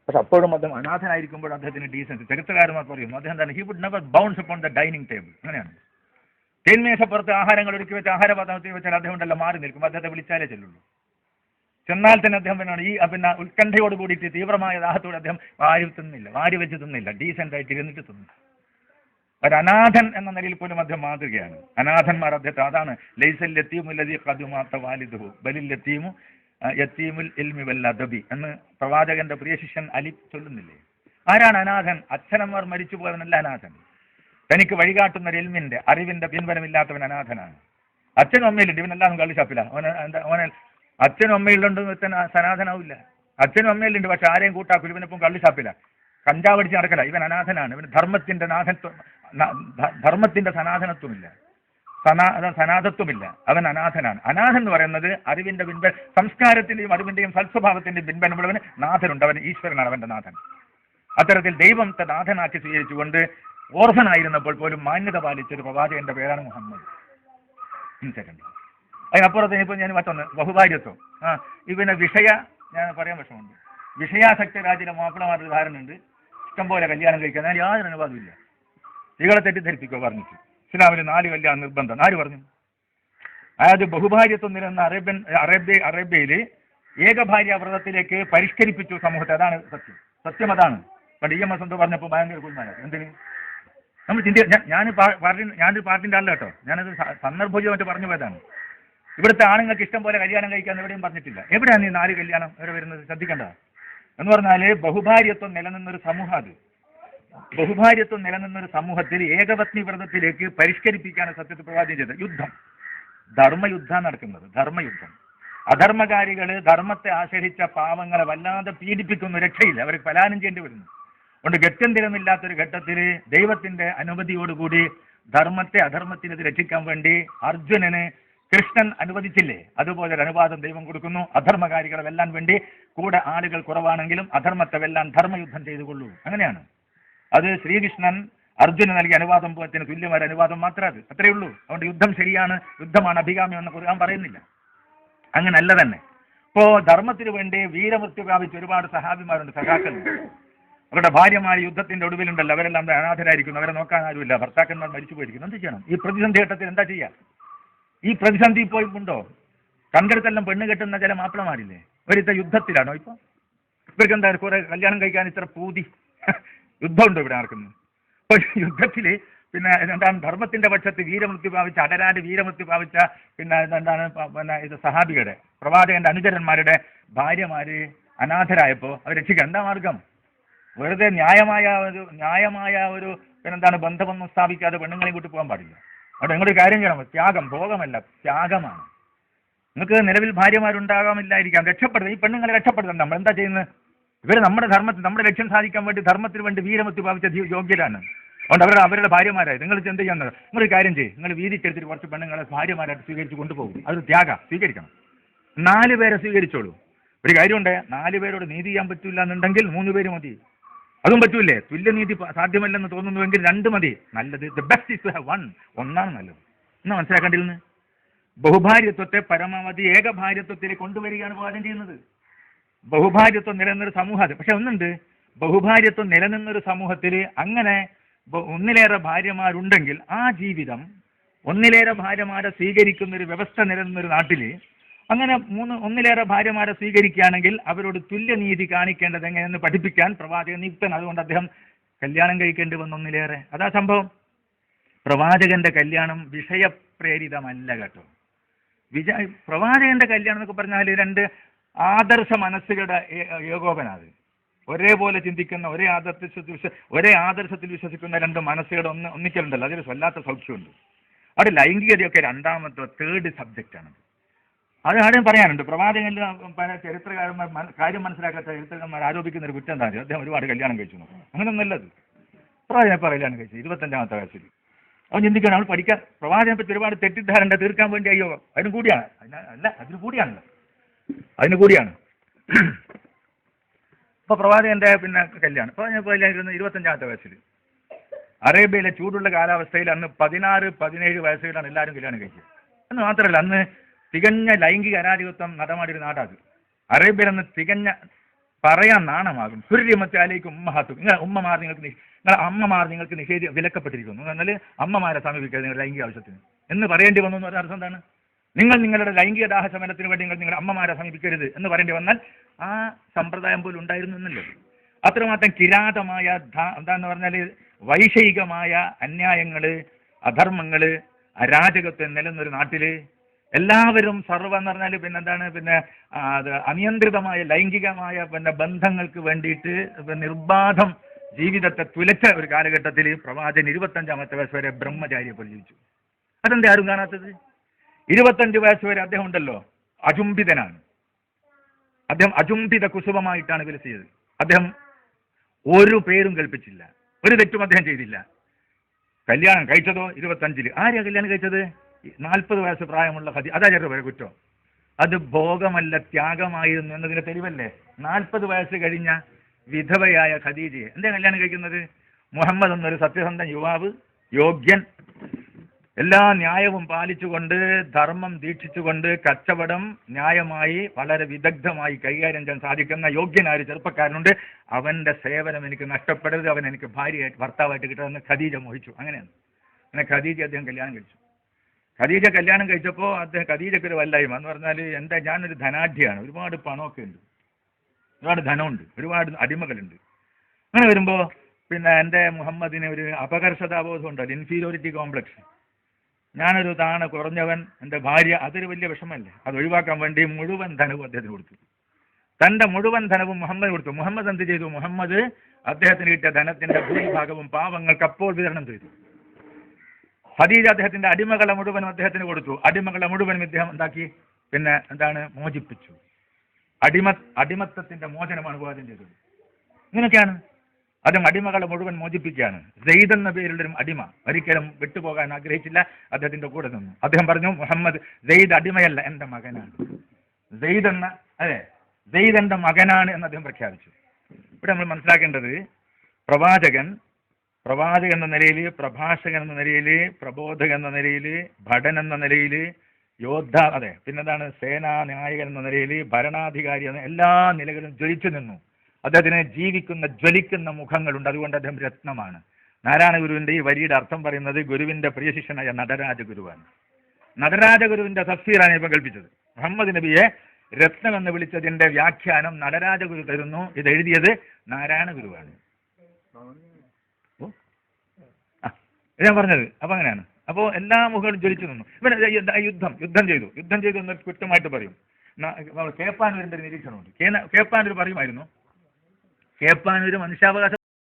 പക്ഷെ അപ്പോഴും അദ്ദേഹം അനാഥനായിരിക്കുമ്പോൾ അദ്ദേഹത്തിന് ഡീസൻസ്, ചരിത്രകാരന്മാർ പറയുന്നു അദ്ദേഹം തന്നെ he would never bounce upon the dining table. അങ്ങനെയാണ്, തേന്മേശപ്പുറത്ത് ആഹാരങ്ങൾ ഒരുക്കി വെച്ച് ആഹാരപാത്രത്തിൽ വെച്ചാൽ അദ്ദേഹം ഉണ്ടല്ലോ മാറി നിൽക്കും, അദ്ദേഹത്തെ വിളിച്ചാലേ ചെല്ലുള്ളൂ. ചെന്നാൽ തന്നെ അദ്ദേഹം പിന്നെ ഉത്കണ്ഠയോട് കൂടിയിട്ട് തീവ്രമായ ദാഹത്തോടെ അദ്ദേഹം വാരി വെച്ച് തിന്നില്ല, ഡീസെന്റ് ആയിട്ട് ഇരുന്നിട്ട് തിന്നു. ഒരു അനാഥൻ എന്ന നിലയിൽ പോലും അദ്ദേഹം മാതൃകയാണ്. അനാഥന്മാർ അദ്ദേഹത്തെ അതാണ് ലൈസൽ യത്തീമുല്ലദീ ഖദുമാത വാലിദുഹു ബലിൽ യത്തീമു യത്തീമുൽ ഇൽമി വൽ അദബി എന്ന് പ്രവാചകന്റെ പ്രിയ ശിഷ്യൻ അലി ചൊല്ലുന്നില്ലേ? ആരാണ് അനാഥൻ? അച്ഛനമ്മർ മരിച്ചു പോയവനല്ല അനാഥൻ. തനിക്ക് വഴികാട്ടുന്ന ഒരു ഇൽമിന്റെ അറിവിന്റെ പിൻബലമില്ലാത്തവൻ അനാഥനാണ്. അച്ഛനും അമ്മയിലുണ്ട്, ഇവനെല്ലാം കളിച്ചാപ്പില്ല. ഓനെ അച്ഛനും അമ്മയിലുണ്ട് അനാഥനാവില്ല. അച്ഛനും അമ്മയിലുണ്ട്, പക്ഷെ ആരെയും കൂട്ടാക്കില്ല. ഇവനിപ്പം കള്ളിച്ചാപ്പില്ല, കഞ്ചാവടിച്ച് നടക്കല. ഇവൻ അനാഥനാണ്. ഇവന് ധർമ്മത്തിന്റെ സനാതനത്വമില്ല, സനാതത്വമില്ല. അവൻ അനാഥനാണ്. അനാഥൻ എന്ന് പറയുന്നത് അറിവിന്റെ പിൻബൽ, സംസ്കാരത്തിന്റെയും അറിവിന്റെയും സൽസ്വഭാവത്തിന്റെയും പിൻബലമുള്ളവന് നാഥനുണ്ട്. അവൻ ഈശ്വരനാണ്, അവന്റെ നാഥൻ. അത്തരത്തിൽ ദൈവത്തെ നാഥനാക്കി സ്വീകരിച്ചുകൊണ്ട് ഓർഫനായിരുന്നപ്പോൾ പോലും മാന്യത പാലിച്ചൊരു പ്രവാചകന്റെ പേരാണ് മുഹമ്മദ്. സെക്കൻഡ് അതിനപ്പുറത്ത് ഇപ്പൊ ഞാൻ മറ്റൊന്ന് ബഹുഭാര്യത്വം. ഇവന് ഞാൻ പറയാൻ വിഷമമുണ്ട്. വിഷയാസക്ത രാജ്യത്തിലെ മാപ്പിളമാരുടെ ധാരണയുണ്ട്, ഇഷ്ടംപോലെ കല്യാണം കഴിക്കാൻ. ഞാൻ യാതൊരു അനുവാദമില്ല. സ്ത്രീകളെ തെറ്റിദ്ധരിപ്പിക്കോ പറഞ്ഞിട്ട് ഇസ്ലാമിൽ 4 കല്യാണം നിർബന്ധം. ആര് പറഞ്ഞു? അതായത് ബഹുഭാര്യത്വം നിലനിന്ന അറേബ്യയിൽ ഏകഭാര്യ വ്രതത്തിലേക്ക് പരിഷ്കരിപ്പിച്ചു സമൂഹത്തെ. അതാണ് സത്യം അതാണ്. പണ്ട് EMS എന്തോ പറഞ്ഞപ്പോൾ ഭയങ്കര കുൽമാന. എന്തിന് നമ്മൾ ഞാനൊരു പാർട്ടിൻ്റെ അല്ല കേട്ടോ, ഞാനത് സന്ദർഭോചിതമായിട്ട് പറഞ്ഞു പോയതാണ്. ഇവിടുത്തെ ആണുങ്ങൾക്ക് ഇഷ്ടം പോലെ കല്യാണം കഴിക്കാൻ എവിടെയും പറഞ്ഞിട്ടില്ല. എവിടെയാണ് ഈ 4 കല്യാണം വരെ വരുന്നത്? ശ്രദ്ധിക്കേണ്ട എന്ന് പറഞ്ഞാൽ ബഹുഭാര്യത്വം നിലനിന്നൊരു സമൂഹം, അത് ബഹുഭാര്യത്വം നിലനിന്നൊരു സമൂഹത്തിൽ ഏകപത്നി വ്രതത്തിലേക്ക് പരിഷ്കരിപ്പിക്കാണ് സത്യത്തിൽ പ്രവാചകൻ ചെയ്തത്. യുദ്ധം, ധർമ്മയുദ്ധം നടക്കുന്നത്. ധർമ്മയുദ്ധം. അധർമ്മകാരികൾ ധർമ്മത്തെ ആശ്രയിച്ച പാവങ്ങളെ വല്ലാതെ പീഡിപ്പിക്കുന്നു, രക്ഷയില്ല, അവർക്ക് പലായനം ചെയ്യേണ്ടി വരുന്നു. അതുകൊണ്ട് ഗത്യന്തിരമില്ലാത്തൊരു ഘട്ടത്തിൽ ദൈവത്തിന്റെ അനുമതിയോടുകൂടി ധർമ്മത്തെ അധർമ്മത്തിനെതിരെ രക്ഷിക്കാൻ വേണ്ടി അർജുനന് കൃഷ്ണൻ അനുവദിച്ചില്ലേ, അതുപോലെ ഒരു അനുവാദം ദൈവം കൊടുക്കുന്നു. അധർമ്മകാരികളെ വെല്ലാൻ വേണ്ടി കൂടെ ആളുകൾ കുറവാണെങ്കിലും അധർമ്മത്തെ വെല്ലാൻ ധർമ്മയുദ്ധം ചെയ്തുകൊള്ളൂ. അങ്ങനെയാണ് അത്. ശ്രീകൃഷ്ണൻ അർജുന നൽകിയ അനുവാദം പോലത്തിന് തുല്യമായ അനുവാദം മാത്രം അത്, അത്രയേ ഉള്ളൂ. അതുകൊണ്ട് യുദ്ധം ശരിയാണ്, യുദ്ധമാണ് അഭികാമ്യം എന്ന് ഖുർആൻ പറയുന്നില്ല. അങ്ങനല്ല തന്നെ. ഇപ്പോ ധർമ്മത്തിന് വേണ്ടി വീരമൃത്യു പ്രാപിച്ച ഒരുപാട് സഹാബിമാരുണ്ട്, സഖാക്കളുണ്ട്. അവരുടെ ഭാര്യമാർ യുദ്ധത്തിന്റെ ഒടുവിലുണ്ടല്ലോ, അവരെല്ലാം അനാഥരായിരിക്കുന്നു, അവരെ നോക്കാൻ ആരുമില്ല, ഭർത്താക്കന്മാർ മരിച്ചു പോയിരിക്കുന്നു. എന്ത് ചെയ്യണം? ഈ പ്രതിസന്ധി ഘട്ടത്തിൽ എന്താ ചെയ്യുക? ഈ പ്രതിസന്ധി ഇപ്പോൾ ഉണ്ടോ? കണ്ടെടുത്തെല്ലാം പെണ്ണ് കെട്ടുന്ന ചില മാപ്പിളമാരില്ലേ, ഒരിത്ത യുദ്ധത്തിലാണോ ഇപ്പൊ? ഇവർക്ക് എന്താ കുറെ കല്യാണം കഴിക്കാൻ ഇത്ര പൂതി? യുദ്ധമുണ്ടോ ഇവിടെ നടക്കുന്നത്? അപ്പൊ യുദ്ധത്തില് പിന്നെ എന്താണ് ധർമ്മത്തിന്റെ പക്ഷത്ത് വീരമൃത്യു പ്രാപിച്ച, അടരാട് വീരമൃത്യു പ്രാപിച്ച എന്താണ് ഇത് സഹാബിയുടെ പ്രവാചകന്റെ അനുചരന്മാരുടെ ഭാര്യമാര് അനാഥരായപ്പോ അവർ രക്ഷിക്കാൻ എന്താ മാർഗം? വെറുതെ ന്യായമായ ഒരു പിന്നെന്താണ് ബന്ധമൊന്നും സ്ഥാപിക്കാതെ പെണ്ണുങ്ങളെയും കൂട്ടി പോകാൻ പാടില്ല. അവിടെ നിങ്ങളുടെ കാര്യം ചെയ്യണം. ത്യാഗം, ഭോഗമല്ല, ത്യാഗമാണ്. നിങ്ങൾക്ക് നിലവിൽ ഭാര്യമാരുണ്ടാകാമില്ലായിരിക്കാം, രക്ഷപ്പെടുന്നത്. ഈ പെണ്ണുങ്ങളെ രക്ഷപ്പെടുത്തണം. നമ്മൾ എന്താ ചെയ്യുന്നത്? ഇവർ നമ്മുടെ ധർമ്മത്തിൽ, നമ്മുടെ ലക്ഷ്യം സാധിക്കാൻ വേണ്ടി ധർമ്മത്തിന് വേണ്ടി വീരമൃത്യു പ്രാപിച്ച യോഗ്യരാണ്. അതുകൊണ്ട് അവരുടെ ഭാര്യമാരായി നിങ്ങൾ എന്ത് ചെയ്യുന്നത്? നിങ്ങളൊരു കാര്യം ചെയ്യും, നിങ്ങൾ വീതിച്ചെടുത്തിട്ട് കുറച്ച് പെണ്ണുങ്ങളെ ഭാര്യമാരായിട്ട് സ്വീകരിച്ച് കൊണ്ടുപോകും. അതൊരു സ്വീകരിക്കണം. 4 പേരെ സ്വീകരിച്ചോളൂ. ഒരു കാര്യമുണ്ട്, 4 പേരോട് നീതി ചെയ്യാൻ പറ്റില്ല എന്നുണ്ടെങ്കിൽ 3 പേര് മതി. അതും പറ്റൂലേ? തുല്യനീതി സാധ്യമല്ലെന്ന് തോന്നുന്നുവെങ്കിൽ 2 മതി. നല്ലത് the best is to have 1. ഒന്നാണ് നല്ലത്. എന്നാ മനസ്സിലാക്കേണ്ടിരുന്നു. ബഹുഭാര്യത്വത്തെ പരമാവധി ഏകഭാര്യത്വത്തിലേക്ക് കൊണ്ടുവരികയാണ് പാചകം ചെയ്യുന്നത്. ബഹുഭാര്യത്വം നിലനിന്നൊരു സമൂഹം. പക്ഷെ ഒന്നുണ്ട്, ബഹുഭാര്യത്വം നിലനിന്നൊരു സമൂഹത്തിൽ അങ്ങനെ ഒന്നിലേറെ ഭാര്യമാരുണ്ടെങ്കിൽ ആ ജീവിതം, ഒന്നിലേറെ ഭാര്യമാരെ സ്വീകരിക്കുന്ന ഒരു വ്യവസ്ഥ നിലനിന്നൊരു നാട്ടിൽ അങ്ങനെ ഒന്നിലേറെ ഭാര്യമാരെ സ്വീകരിക്കുകയാണെങ്കിൽ അവരോട് തുല്യനീതി കാണിക്കേണ്ടത് എങ്ങനെയെന്ന് പഠിപ്പിക്കാൻ പ്രവാചകൻ നിയുക്തൻ. അതുകൊണ്ട് അദ്ദേഹം കല്യാണം കഴിക്കേണ്ടി വന്ന ഒന്നിലേറെ. അതാ സംഭവം. പ്രവാചകന്റെ കല്യാണം വിഷയപ്രേരിതമല്ല കേട്ടോ. പ്രവാചകന്റെ കല്യാണം എന്നൊക്കെ പറഞ്ഞാൽ 2 ആദർശ മനസ്സുകളുടെ ഏകോപനാണ്. ഒരേപോലെ ചിന്തിക്കുന്ന, ഒരേ ആദർശത്തിൽ വിശ്വസിക്കുന്ന 2 മനസ്സുകളുടെ ഒന്നിക്കലുണ്ടല്ലോ, അതിൽ വല്ലാത്ത സൗഖ്യമുണ്ട്. അവിടെ ലൈംഗികതയൊക്കെ 2ാമത്തെ 3rd സബ്ജക്റ്റാണ്. അത് ആരെയും പറയാനുണ്ട്. പ്രവാചകന്റെ പല ചരിത്രകാരന്മാർ കാര്യം മനസ്സിലാക്കാത്ത ചരിത്രകാരന്മാർ ആരോപിക്കുന്ന ഒരു കുറ്റം എന്താ? അദ്ദേഹം ഒരുപാട് കല്യാണം കഴിച്ചു. അങ്ങനെ നല്ലത് പ്രവാചകനെ കല്യാണം കഴിച്ചു 25ാമത്തെ വയസ്സിൽ. അവൻ ചിന്തിക്കണം, അവൾ പഠിക്കാൻ പ്രവാചകനെ പറ്റി ഒരുപാട് തെറ്റിദ്ധാരണ തീർക്കാൻ വേണ്ടി അയ്യോ അതിന് കൂടിയാണ്. അതിന് കൂടിയാണ് ഇപ്പൊ പ്രവാചകന്റെ കല്യാണം. കല്യാണം 25ാമത്തെ വയസ്സിൽ അറേബ്യയിലെ ചൂടുള്ള കാലാവസ്ഥയിൽ അന്ന് 16-17 വയസ്സുകളിലാണ് എല്ലാവരും കല്യാണം കഴിച്ചത്. എന്ന് മാത്രമല്ല, അന്ന് തികഞ്ഞ ലൈംഗിക അരാജകത്വം നടമാടിയൊരു നാടാണ് അറേബ്യയിൽ. അന്ന് തികഞ്ഞ പറയാൻ നാണമാകും. ഹുർരിമത്താലേക്കും ഉമ്മഹാത്തും, നിങ്ങളെ അമ്മമാർ നിങ്ങൾക്ക് വിലക്കപ്പെട്ടിരിക്കുന്നു എന്നാൽ അമ്മമാരെ സമീപിക്കുക നിങ്ങളുടെ ലൈംഗിക ആവശ്യത്തിന് എന്ന് പറയേണ്ടി വന്നു എന്ന് പറഞ്ഞ അർത്ഥം എന്താണ്? നിങ്ങൾ നിങ്ങളുടെ ലൈംഗിക ദാഹശമനത്തിന് വേണ്ടി നിങ്ങൾ നിങ്ങളുടെ അമ്മമാരെ സമീപിക്കരുത് എന്ന് പറയേണ്ടി വന്നാൽ ആ സമ്പ്രദായം പോലും ഉണ്ടായിരുന്നു എന്നല്ലോ. അത്രമാത്രം കിരാതമായ എന്താന്ന് പറഞ്ഞാൽ വൈഷയികമായ അന്യായങ്ങള്, അധർമ്മങ്ങള്, അരാജകത്വം നിലനിന്നൊരു നാട്ടില് എല്ലാവരും സർവ്വ എന്ന് പറഞ്ഞാൽ പിന്നെന്താണ് അത് അനിയന്ത്രിതമായ ലൈംഗികമായ ബന്ധങ്ങൾക്ക് വേണ്ടിയിട്ട് നിർബാധം ജീവിതത്തെ തുലച്ച ഒരു കാലഘട്ടത്തിൽ പ്രവാചകൻ 25-ാമത്തെ വയസ്സ് വരെ ബ്രഹ്മചാരിയെ പോലെ ജീവിച്ചു. അതെന്താ ആരും കാണാത്തത്? 25 വയസ്സ് വരെ അദ്ദേഹം ഉണ്ടല്ലോ അചുംബിതനാണ്. അദ്ദേഹം അചുംബിത കുസുമമായിട്ടാണ് വിലസിയത്. അദ്ദേഹം ഒരു പേരും കൽപ്പിച്ചില്ല, ഒരു തെറ്റും അദ്ദേഹം ചെയ്തില്ല. കല്യാണം കഴിച്ചതോ 25-ൽ. ആരെയാ കല്യാണം കഴിച്ചത്? 40 വയസ്സ് പ്രായമുള്ള അതാ ചെറുപ്പ കുറ്റം. അത് ഭോഗമല്ല ത്യാഗമായിരുന്നു എന്നതിന്റെ തെളിവല്ലേ 40 വയസ്സ് കഴിഞ്ഞ വിധവയായ ഖദീജയെ എന്താ കല്യാണം കഴിക്കുന്നത്? മുഹമ്മദ് എന്നൊരു സത്യസന്ധ യുവാവ്, യോഗ്യൻ, എല്ലാ ന്യായവും പാലിച്ചുകൊണ്ട് ധർമ്മം ദീക്ഷിച്ചുകൊണ്ട് കച്ചവടം ന്യായമായി വളരെ വിദഗ്ധമായി കൈകാര്യം ചെയ്യാൻ സാധിക്കുന്ന യോഗ്യനായ ഒരു ചെറുപ്പക്കാരനുണ്ട്. അവന്റെ സേവനം എനിക്ക് നഷ്ടപ്പെടരുത്, അവൻ എനിക്ക് ഭാര്യയായിട്ട് ഭർത്താവായിട്ട് കിട്ടുമെന്ന് ഖദീജ മോഹിച്ചു. അങ്ങനെയാണ്. അങ്ങനെ ഖദീജ അദ്ദേഹം കല്യാണം കഴിച്ചു. ഖദീജ കല്യാണം കഴിച്ചപ്പോൾ ഖദീജയ്ക്ക് ഒരു വല്ലായ്മ എന്ന് പറഞ്ഞാൽ ഞാനൊരു ധനാഢ്യയാണ്, ഒരുപാട് പണമൊക്കെ ഉണ്ട്, ഒരുപാട് ധനമുണ്ട്, ഒരുപാട് അടിമകളുണ്ട്. അങ്ങനെ വരുമ്പോൾ എൻ്റെ മുഹമ്മദിന് ഒരു അപകർഷതാബോധം ഉണ്ടല്ലോ, ഇൻഫീരിയോറിറ്റി കോംപ്ലക്സ്. ഞാനൊരു താണ കുറഞ്ഞവൻ, എൻ്റെ ഭാര്യ, അതൊരു വലിയ വിഷമല്ലേ. അത് ഒഴിവാക്കാൻ വേണ്ടി മുഴുവൻ ധനവും അദ്ദേഹത്തിന് കൊടുത്തു. തൻ്റെ മുഴുവൻ ധനവും മുഹമ്മദ് കൊടുത്തു. മുഹമ്മദ് എന്ത് ചെയ്തു? മുഹമ്മദ് അദ്ദേഹത്തിന് കിട്ടിയ ധനത്തിന്റെ ഭൂരിഭാഗവും പാവങ്ങൾക്ക് അപ്പോൾ വിതരണം ചെയ്തു. ഖദീജ അദ്ദേഹത്തിന്റെ അടിമകളെ മുഴുവനും അദ്ദേഹത്തിന് കൊടുത്തു. അടിമകളെ മുഴുവനും ഇദ്ദേഹം എന്താക്കി? മോചിപ്പിച്ചു. അടിമത്തത്തിന്റെ മോചനമാണ് വിവാദം ചെയ്തത്. ഇങ്ങനെയൊക്കെയാണ് അദ്ദേഹം അടിമകളെ മുഴുവൻ മോചിപ്പിക്കുകയാണ്. സെയ്ദ് എന്ന പേരുള്ളൊരു അടിമ ഒരിക്കലും വിട്ടുപോകാൻ ആഗ്രഹിച്ചില്ല, അദ്ദേഹത്തിന്റെ കൂടെ നിന്നു. അദ്ദേഹം പറഞ്ഞു, മുഹമ്മദ് സെയ്ദ് അടിമയല്ല, എൻ്റെ മകനാണ്. സെയ്ദ് എൻ്റെ മകനാണ് എന്ന് അദ്ദേഹം പ്രഖ്യാപിച്ചു. ഇവിടെ നമ്മൾ മനസ്സിലാക്കേണ്ടത് പ്രവാചകൻ എന്ന നിലയിൽ, പ്രഭാഷകൻ എന്ന നിലയിൽ, പ്രബോധകൻ എന്ന നിലയിൽ, ഭടൻ എന്ന നിലയിൽ, യോദ്ധാവ്, പിന്നെന്താണ് സേനാനായകൻ എന്ന നിലയിൽ, ഭരണാധികാരി എന്ന എല്ലാ നിലകളും ജ്വലിച്ചു നിന്നു. അദ്ദേഹത്തിന് ജ്വലിക്കുന്ന മുഖങ്ങളുണ്ട്. അതുകൊണ്ട് അദ്ദേഹം രത്നമാണ്. നാരായണ ഗുരുവിന്റെ ഈ വരിയുടെ അർത്ഥം പറയുന്നത് ഗുരുവിന്റെ പ്രിയ ശിഷ്യനായ നടരാജഗുരുവാണ്. നടരാജഗുരുവിന്റെ തഫ്സീറാണ് ഇപ്പം കൽപ്പിച്ചത്. മുഹമ്മദ് നബിയെ രത്നം എന്ന് വിളിച്ചതിന്റെ വ്യാഖ്യാനം നടരാജഗുരു തരുന്നു. ഇത് എഴുതിയത് നാരായണ ഗുരുവാണ്. ഞാൻ പറഞ്ഞത് അപ്പൊ അങ്ങനെയാണ്. അപ്പോൾ എല്ലാ മുഖങ്ങളും ജ്വലിച്ചു നിന്നു. ഇവിടെ യുദ്ധം ചെയ്തു എന്ന് കുറ്റമായിട്ട് പറയും. കേപ്പാനൂരിന്റെ നിരീക്ഷണമുണ്ട്. കേപ്പാനൂർ പറയുമായിരുന്നു, കേപ്പാനൂർ മനുഷ്യാവകാശ